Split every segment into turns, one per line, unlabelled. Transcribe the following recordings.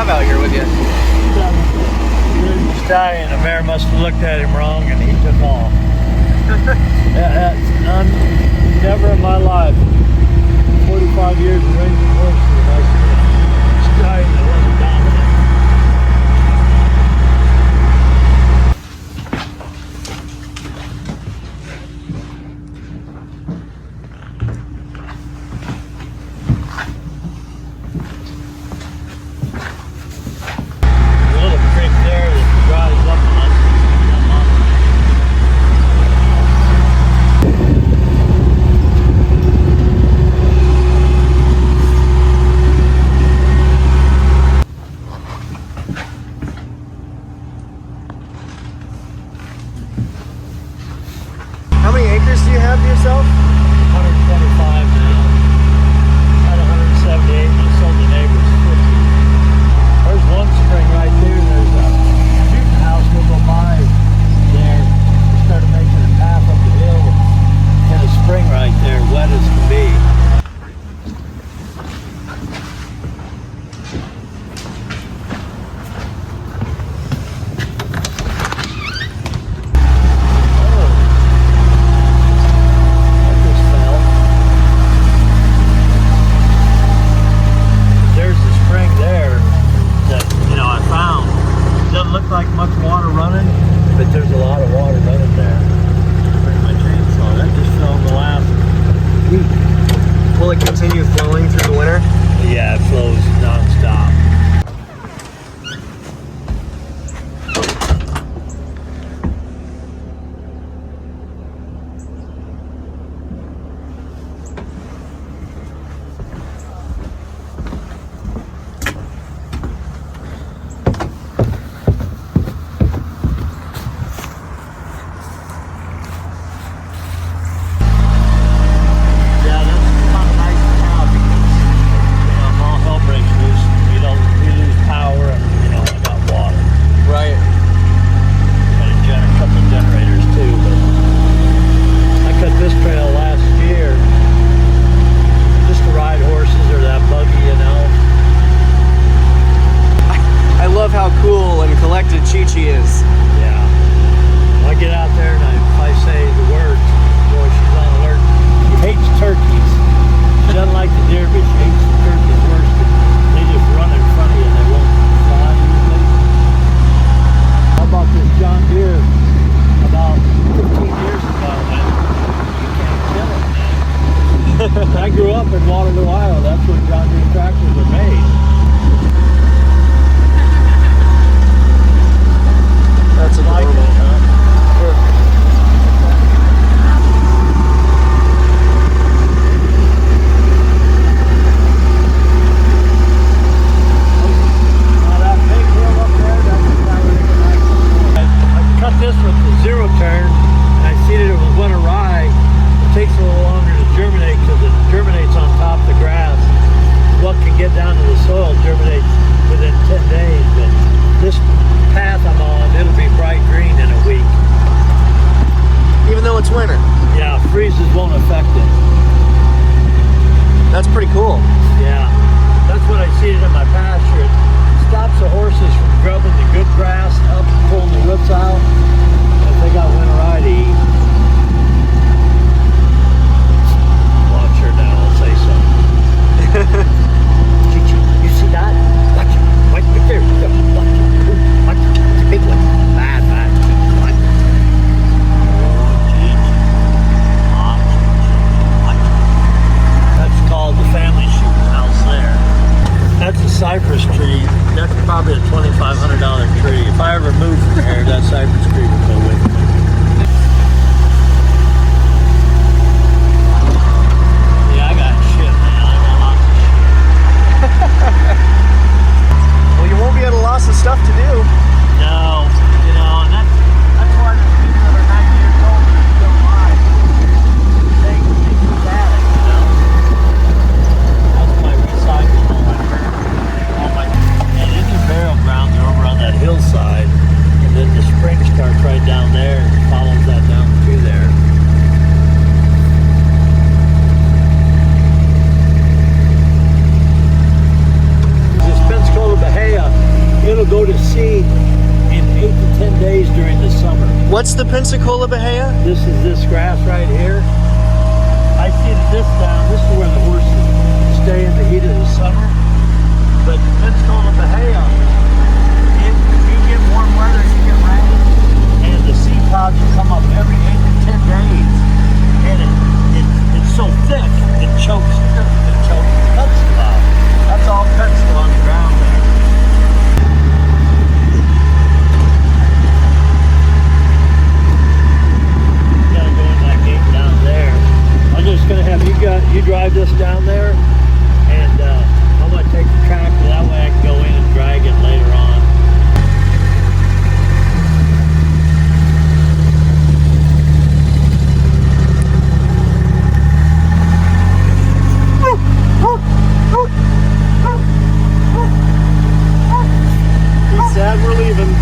have out here with you?
He was dying. The mayor must have looked at him wrong and he took off. Never in my life, 45 years of raising horses, I seen a stallion that wasn't dominant.
How many acres do you have to yourself?
125 now. Had 178 and I sold the neighbors 50. There's one spring right there. There's a shooting house we'll go by there. We started making a path up the hill. Hit a spring right there, wet as can be. Like much water running, but there's a lot of water running there. Bring my chainsaw. That just fell in the last week.
Will it continue flowing through the winter?
Yeah, it flows non-stop.
How cool and collected Chi-Chi is.
Yeah. I get out there and if I say the words, boy, she's on alert. She hates turkeys. She doesn't like the deer, but she hates the turkeys worse. They just run in front of you and they won't fly usually. How about this John Deere about 15 years ago, man? You can't kill it, man. I grew up in Waterloo, Ohio. That's when John Deere tractors were made.
That's adorable.
I cut this with the zero turn, and I see that it was went awry. It takes a little longer to germinate because it germinates on top of the grass. What can get down to the soil germinates within 10 days, but this path I'm on, it'll be bright green in a week.
Even though it's winter?
Yeah, freezes won't affect it.
That's pretty cool.
Yeah, that's what I see it in my pasture. It stops the horses from grubbing the good grass up and pulling the roots out. If they got winter to eat. Watch her now, I'll say something. You see that? Watch it. Right there. Watch it. Watch it. It's a big one. Bad. Watch it. That's called the family shooting house there. That's a cypress tree. That's probably a $2,500 tree. If I ever moved from here, that cypress tree would go with me. Yeah, I got shit, man. I got lots of shit.
Well, you won't be at a loss of stuff to do.
No, and that's why there's people that are 90 years old and still alive. They keep at it, That's my recycling, all my and engine barrel grounds are over on that hillside, and then the spring starts right down there and follows that down through there.
What's the Pensacola Bahia?
This is this grass right here. I seeded this down. This is where the horses stay in the heat of the summer. But Pensacola Bahia, if you get warm weather, you get rain, and the seed pods will come up every 8 to 10 days. And it's so thick, it chokes the pencil out. That's all pencil on the ground there. I'm just gonna have you drive this down there, and I'm gonna take the tractor. That way I can go in and drag it later on.
He's sad we're leaving.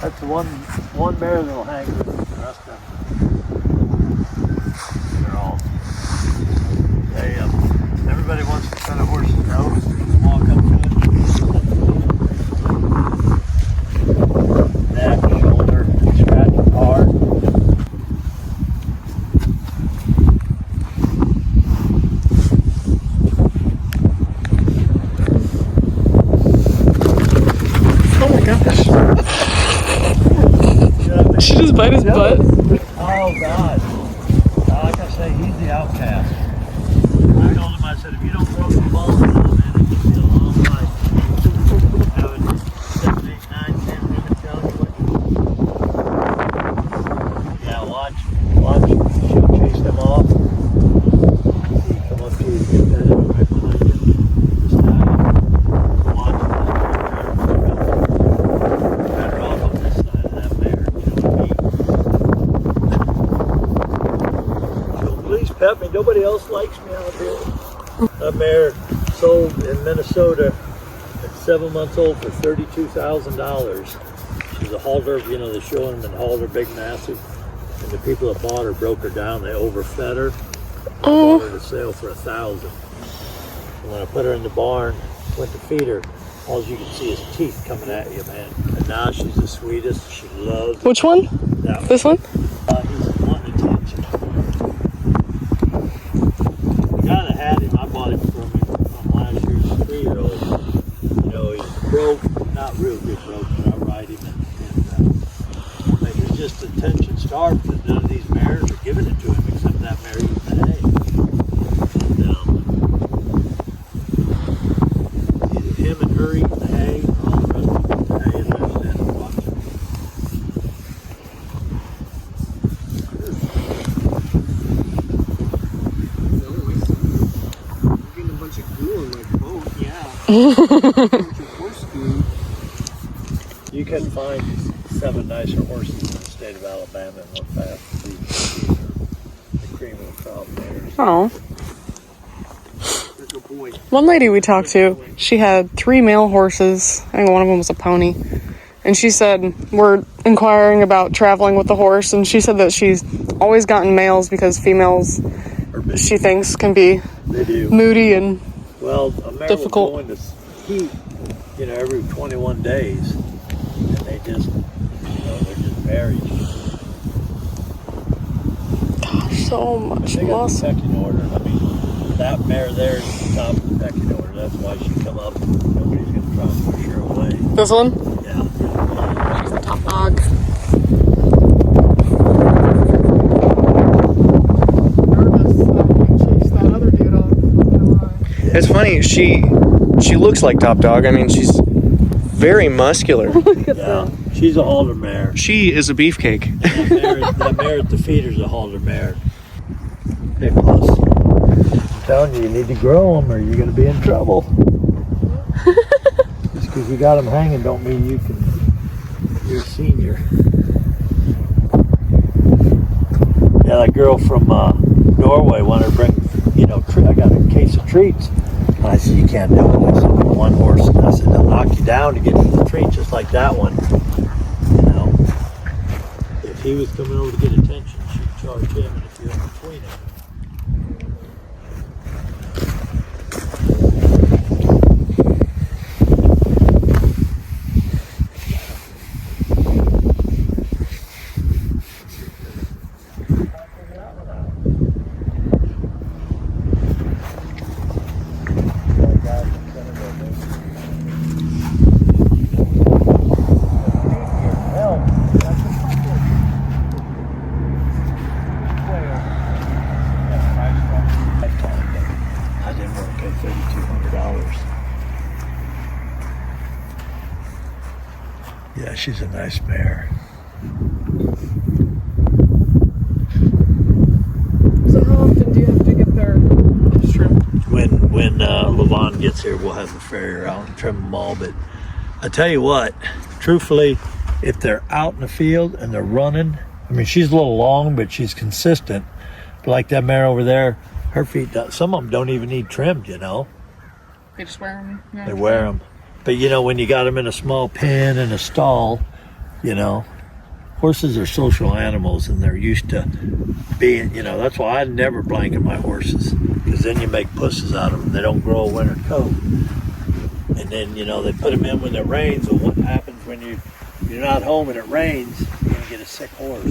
That's one mare that'll hang with the rest of them. They're all. Everybody wants to cut a horse's nose. Walk up to it. Neck, shoulder, scratch it hard.
Oh my gosh. She just bite his butt.
Oh God. Like I say, he's the outcast. I told him, I said, if you don't throw the ball at him, man, it could be a long fight. Having 7, 8, 9, 10 women telling you what you. Yeah, watch. She'll chase them off. See, come up to you, get that right behind you. This time, watch. Better off on this side of that mare. Please pet me. Nobody else likes me out here. That mare sold in Minnesota at 7 months old for $32,000. She's a halter. You know, they're showing them in halter, big, massive. And the people that bought her broke her down. They overfed her. Bought her to sale for $1,000. And when I put her in the barn, went to feed her, all you can see is teeth coming at you, man. And now she's the sweetest. She loves.
Which one?
That
This one?
He's wanting attention. The guy that had him, I bought him from last year's 3-year-old. You know, he's broke, not real good broke, but I ride him, but he's just attention starved. And none of these mares are giving it to him except that mare eating the hay. Either him and her eating the hay, or all the rest of them eating the hay, and they're standing watching.
You're getting a bunch of goo on my boat. Yeah. Horse goo.
You can find 7 nicer horses in the state of Alabama and look fast. These are the cream of the crop mares.
Oh.
You're a good boy.
One lady we talked to, she had 3 male horses. I think one of them was a pony. and she said, we're inquiring about traveling with the horse, and she said that she's always gotten males because females, she thinks, can be moody and
well, a mare
difficult.
will go into heat, you know, every 21 days, and they just, you know, they're just married.
Gosh, so much
They got the
muscle.
pecking order. I mean, that mare there is the top of the pecking order. That's why she come up. Nobody's gonna try and push her away.
This one?
Yeah.
She's the top dog.
It's funny. She looks like Top Dog. I mean, she's very muscular.
Yeah. She's a halter mare.
She is a beefcake.
That mare at the feeder's a halter mare. Hey, Plus. I'm telling you, you need to grow them or you're going to be in trouble. Just because you got them hanging don't mean you're a senior. Yeah, that girl from Norway wanted to bring, you know, I got a case of treats. And I said, you can't do it. I said, one horse. And I said, they'll knock you down to get to the treat just like that one. You know, if he was coming over to get attention, she'd charge him, and if you're in between them. I didn't want to pay $3,200. Yeah, she's a nice mare.
So how often do you have to get their trimmed?
When Levon gets here, we'll have the farrier out and trim them all. But I tell you what, truthfully, if they're out in the field and they're running, I mean, she's a little long, but she's consistent. But like that mare over there, her feet, some of them don't even need trimmed, you know.
They just wear them. Yeah.
They wear them. But, you know, when you got them in a small pen in a stall, you know, horses are social animals and they're used to being, you know, that's why I never blanket my horses, because then you make pusses out of them. They don't grow a winter coat. And then, you know, they put them in when it rains. Well, what happens when you're not home and it rains? You're going to get a sick horse.